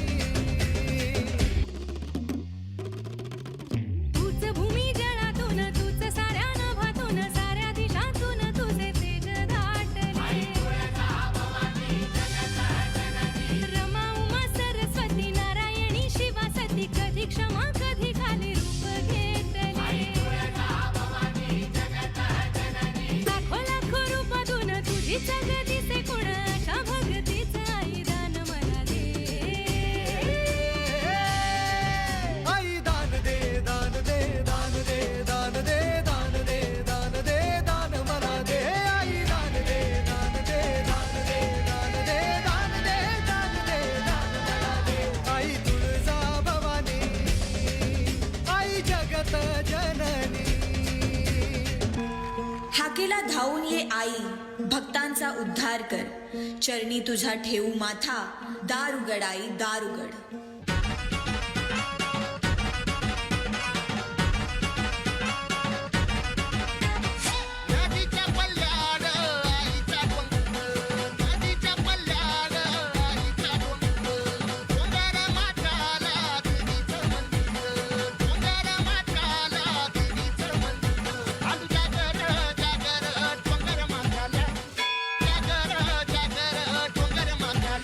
S3: तूच भूमी जळातून तूच साऱ्या नभातून साऱ्या दिशातून तुझे तेज दाटले. रमा उमा सरस्वती नारायणी शिवा सती कधी क्षमा कधी खाली रूप घेतले. लाखो लाखो रूपातून तुझी जगदीचे गुण अशा भक्तीचं आई दान मला दे.
S7: आई दान दे दान दे दान दे दान दे दान दे दान दे दान मला दे. आई दान दे दान दे दान दे दान दे दान दे दान दे दान मला दे. आई तुळजा भवानी आई जगत जननी
S6: हाकेला धावून ये आई भक्तांचा उद्धार कर चरणी तुझा ठेवू माथा दार उघड आई दार उघड.
S8: नदीच्या पल्ल्याड आईचा डोंगर नदीच्या पल्ल्याड आईचा डोंगर डोंगर माथ्याला देवीचं मंदिर डोंगर माथ्याला देवीचं मंदिर आलू जागर जागर डोंगर माथ्याला जागर जागर डोंगर माथ्याला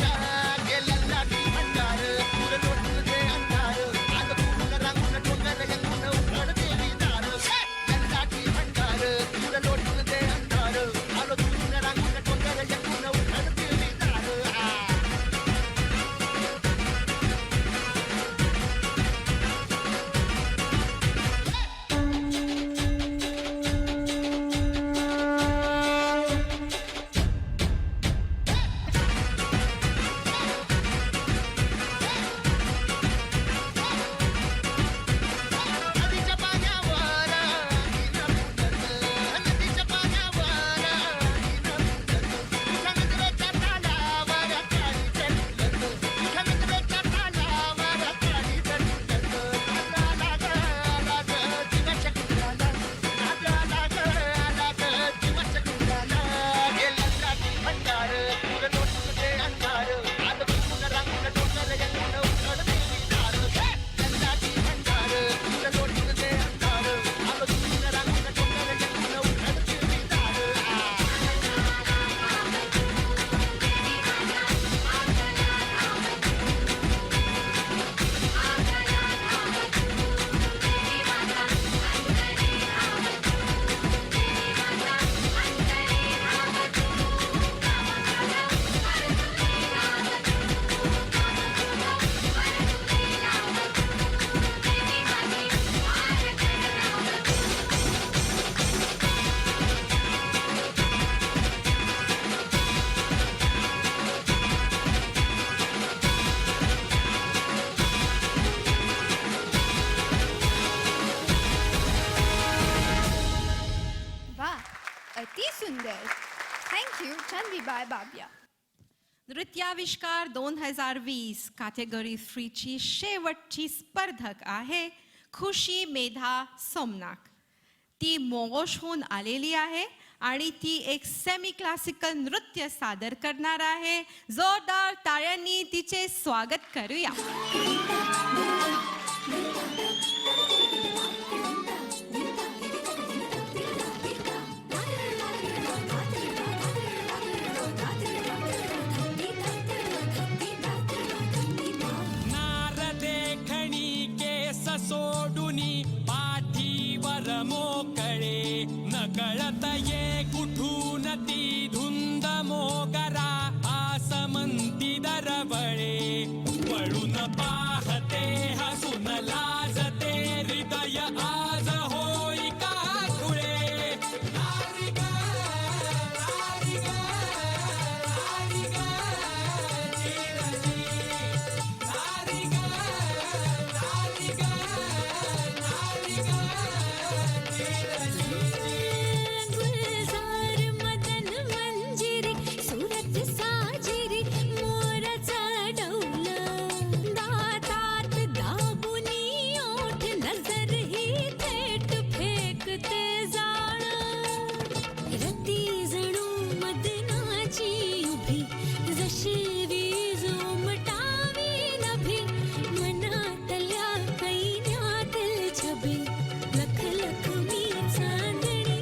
S1: नृत्याविष्कार 2020 कॅटेगरी 3 ची शेवटची स्पर्धक आहे खुशी मेधा सोमनाक. ती मोगोशहून आलेली आहे आणि ती एक सेमी क्लासिकल नृत्य सादर करणार आहे. जोरदार टाळ्यांनी तिचे स्वागत करूया.
S9: नारदे खणी केस सोडुनी पाठीवर मोकळे नकळत ये कुठून ती धुंद मोगरा आसमंती दरवळे वळून पाहते हसून लाजते हृदय आज होई का खुळे लारी ग, लारी ग, लारी ग, चिरची. लारी ग, लारी ग, लारी ग, चिरची.
S3: गुलजार मदन मंजिरी सुरत साजिरी मोराचा डौल दातात दाबुनी ओठ नजर ही थेट फेकते जाळ रती जणू मदनाची उभी जशी वीज उमटावी नभी मनातल्या कैन्यातील छबी लख लख मी चांदणी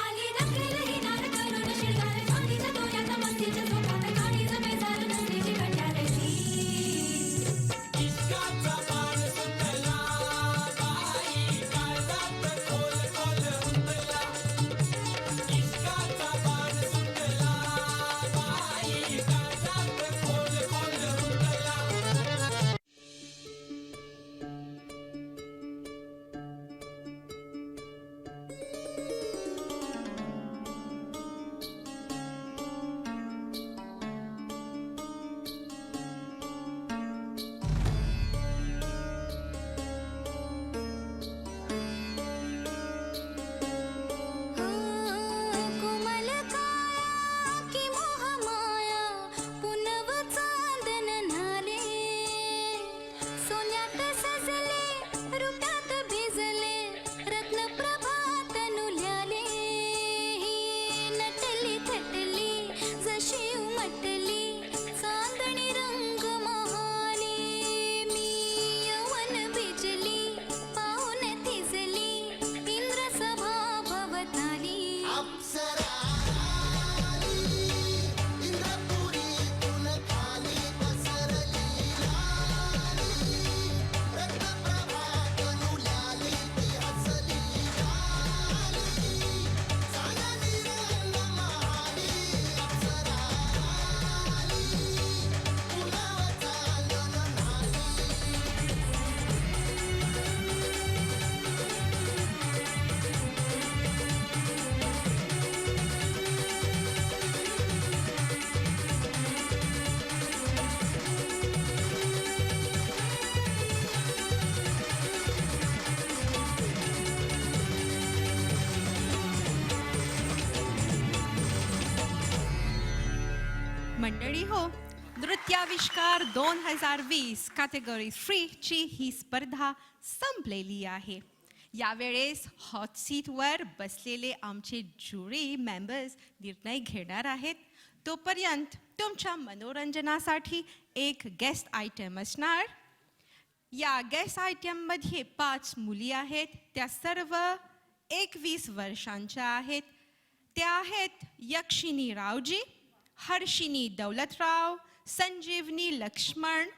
S5: आली दखल ही नार करून शिरगार चांदीच्या दोऱ्यात मस्तीच्या झोपात काळीज बेजार नसलीची कंटाळली.
S9: इश्काचा बाण सुटला बाई काळजात खोल खोल रुतला. इश्काचा बाण सुटला बाई काळजात खोल खोल रुतला.
S3: कोमल काया की मोह माया पुनव चांदन नाले सोन्यात सजले रुपात भिजले रत्न प्रभात नुल्याले नटली थटली जशी उमटली चांदणी रंग महाली मी यवन भिजली पाहून थिजली इंद्र सभा भवताली
S1: मंडळी हो, नृत्याविष्कार 2020 कॅटेगरी 3 ची ही स्पर्धा संपलेली आहे. यावेळेस हॉट सीटवर बसलेले आमचे ज्युरी मेंबर्स निर्णय घेणार आहेत. तोपर्यंत तुमच्या मनोरंजनासाठी एक गेस्ट आयटम असणार. या गेस्ट आयटममध्ये 5 मुली आहेत. त्या सर्व 21 वर्षांच्या आहेत. त्या आहेत यक्षिनी रावजी, हर्षिनी दौलतराव, संजीवनी लक्ष्मण,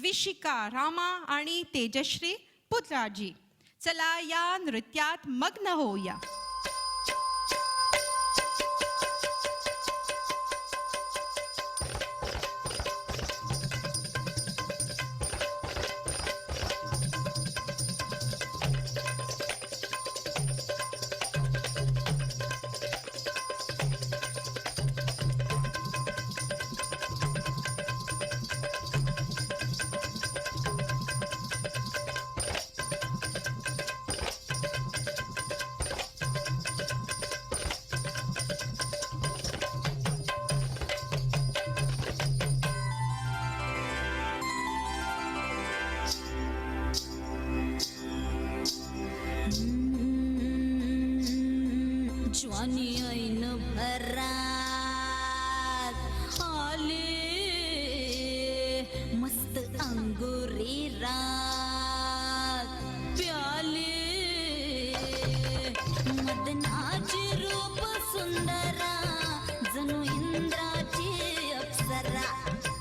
S1: विशिका रामा आणि तेजश्री पुत्राजी. चला या नृत्यात मग्न होऊया.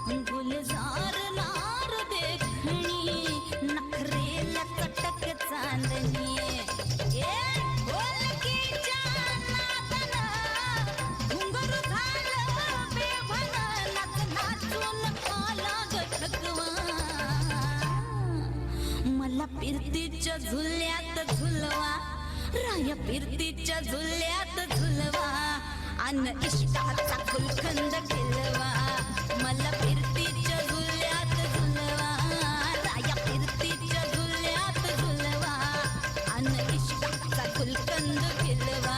S3: गुलजार नार देखणी नखरेला चटक चांदणी ढोलकीच्या नादानं घुंगरू झालं बेभान नाचून आला ग थकवा मला फिरतीच्या झुल्यात झुलवा राया फिरतीच्या झुल्यात झुलवा अन इष्टाचा गुलकंद केलवा मला फिरतीच्या झुल्यात झुलवा राया फिरतीच्या झुल्यात झुलवा अन इष्टाचा गुलकंद केलवा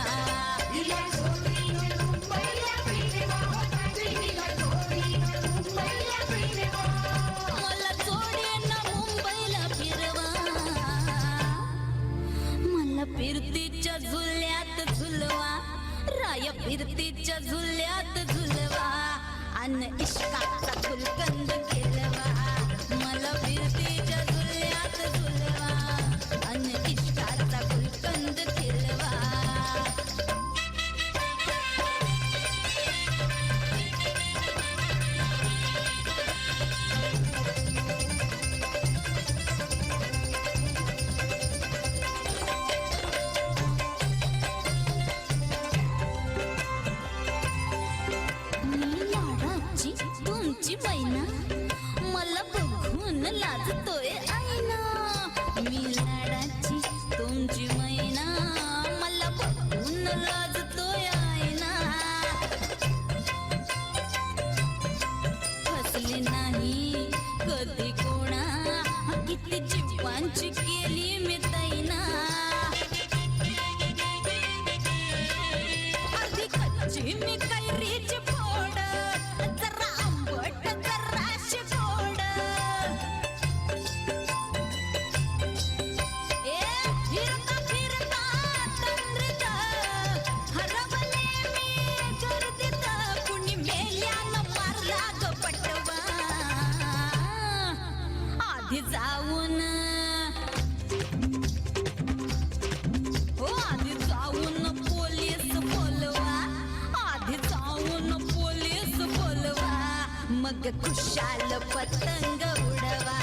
S3: मला जोडीनं मुंबईला फिरवा मला फिरतीच्या झुल्यात झुलवा राया फिरतीच्या झुल्यात झुलवा अन इश्काचा गुलकंद केलवा मला फिरतीच्या झुल्यात झुलवा अन इश्काचा गुलकंद केलवा लाडाची तुमची मैना मला बघून लाजतोय आईना मी लाडाची तुमची मैना मला बघून लाजतोय आईना फसले नाही कधी कोणा किती जीवांची केली मी तैना अर्धी कच्ची मी कैरीची फोड जरा आंबट जराशी गोड फिरता फिरता तंद्रीत हरवले मी गर्दीत कुणी मेल्यानं मारला ग पटवा आधी जाऊन आधी जाऊन पोलीस बोलवा आधी जाऊन पोलीस बोलवा मग खुशाल पतंग उडवा